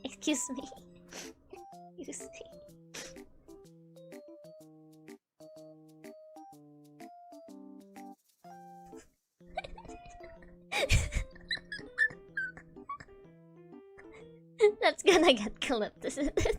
Excuse me. Excuse me. That's gonna get clipped, isn't it?